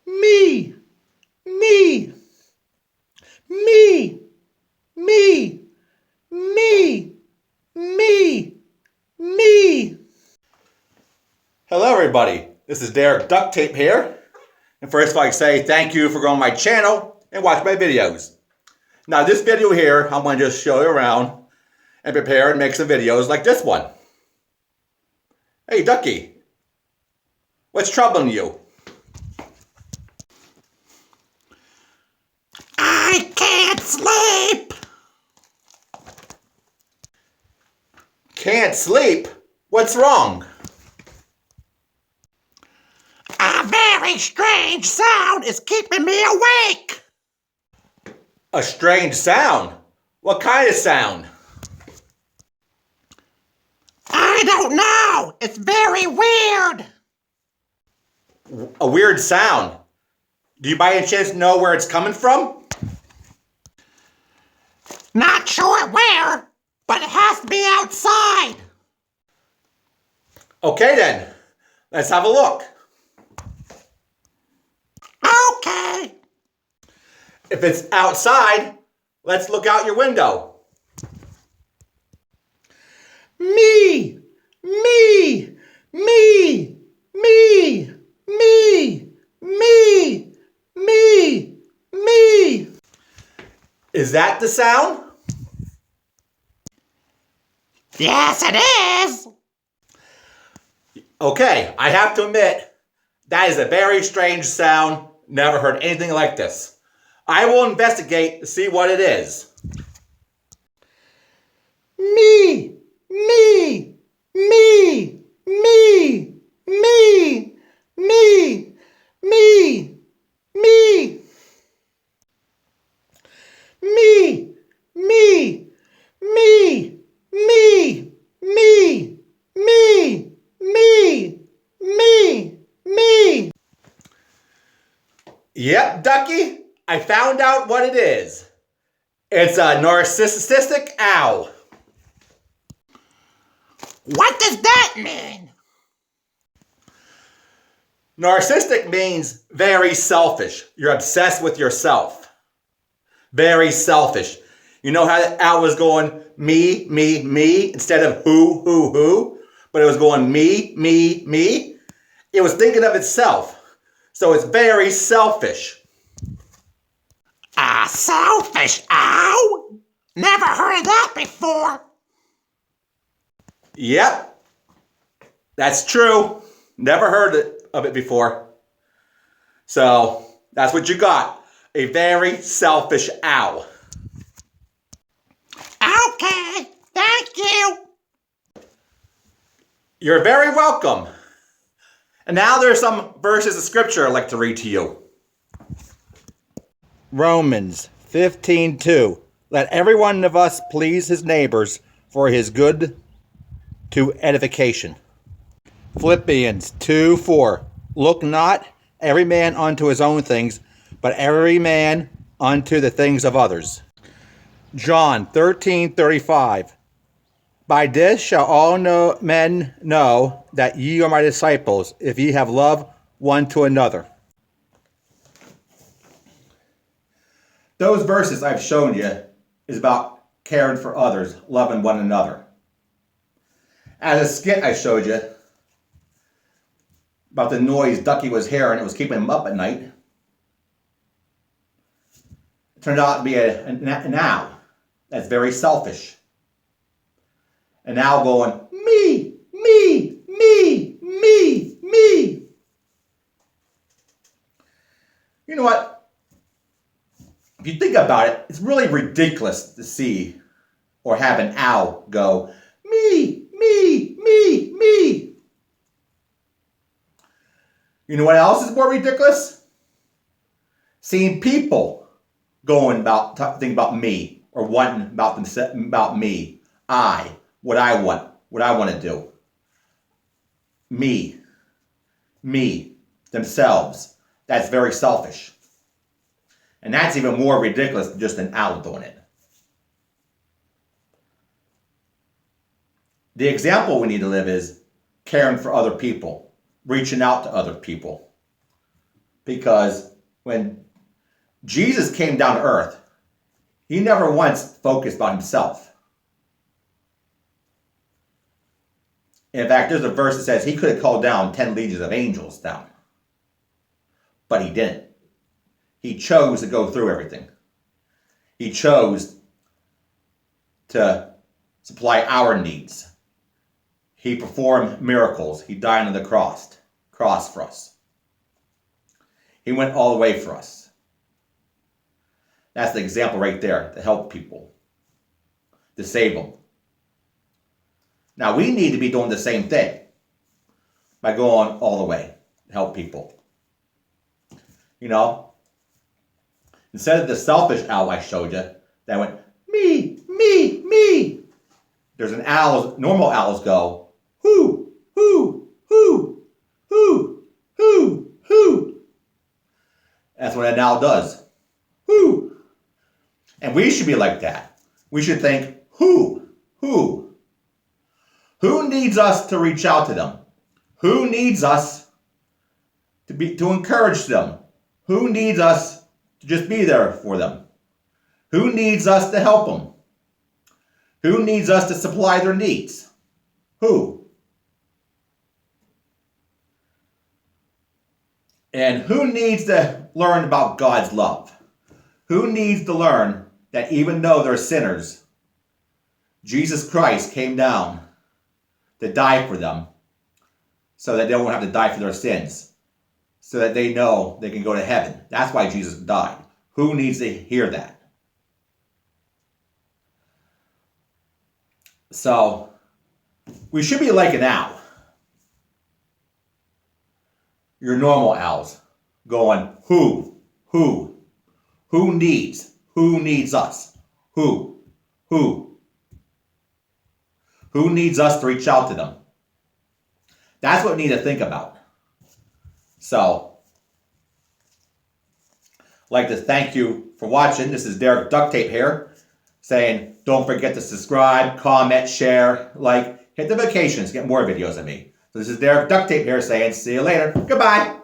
me, me, me, me, me, me, me. Hello everybody, this is Derek Duct Tape here. And first I'd like to say thank you for going to my channel and watch my videos. Now this video here, I'm going to just show you around and prepare and make some videos like this one. Hey Duckie, what's troubling you? I can't sleep! Can't sleep? What's wrong? A very strange sound is keeping me awake. A strange sound? What kind of sound? I don't know. It's very weird. A weird sound? Do you by any chance know where it's coming from? Not sure where, but it has to be outside. Okay then, let's have a look. Okay. If it's outside, let's look out your window. Me, me, me, me, me, me, me, me. Is that the sound? Yes, it is. Okay, I have to admit, that is a very strange sound. Never heard anything like this. I will investigate to see what it is. Me, me, me, me, me, me, me, me. Me, me, me, me, me, me, me, me, me. Yep, Duckie, I found out what it is. It's a narcissistic owl. What does that mean? Narcissistic means very selfish. You're obsessed with yourself. Very selfish. You know how the owl was going me, me, me instead of who, but it was going me, me, me. It was thinking of itself. So it's very selfish. A selfish owl? Never heard of that before. Yep. That's true. Never heard of it before. So that's what you got. A very selfish owl. Okay, thank you. You're very welcome. And now there's some verses of scripture I'd like to read to you. Romans 15:2. Let every one of us please his neighbors for his good to edification. Philippians 2:4. Look not every man unto his own things, but every man unto the things of others. John 13:35. By this shall all men know that ye are my disciples, if ye have love one to another. Those verses I've shown you is about caring for others, loving one another. As a skit I showed you about the noise Duckie was hearing, it was keeping him up at night. It turned out to be an owl that's very selfish. An owl going, me, me, me, me, me. You know what? If you think about it, it's really ridiculous to see or have an owl go, me, me, me, me. You know what else is more ridiculous? Seeing people going about, thinking about me or wanting about me. What I want to do. Me, themselves. That's very selfish. And that's even more ridiculous than just an owl doing it. The example we need to live is caring for other people, reaching out to other people. Because when Jesus came down to earth, he never once focused on himself. In fact, there's a verse that says he could have called down 10 legions of angels down. But he didn't. He chose to go through everything. He chose to supply our needs. He performed miracles. He died on the cross for us. He went all the way for us. That's the example right there to help people, to save them. Now we need to be doing the same thing by going all the way to help people. You know, instead of the selfish owl I showed you that went me, me, me. There's an owl. Normal owls go who, who, who, who, who, who. That's what an owl does. Who. And we should be like that. We should think who, who. Who needs us to reach out to them? Who needs us to encourage them? Who needs us to just be there for them? Who needs us to help them? Who needs us to supply their needs? Who? And who needs to learn about God's love? Who needs to learn that even though they're sinners, Jesus Christ came down to die for them so that they won't have to die for their sins, so that they know they can go to heaven. That's why Jesus died. Who needs to hear that? So, we should be like an owl. Your normal owls going, who needs us? Who needs us to reach out to them? That's what we need to think about. So, I'd like to thank you for watching. This is Derek Duct Tape here, saying don't forget to subscribe, comment, share, like, hit the notifications, get more videos of me. So this is Derek Duct Tape here saying see you later. Goodbye.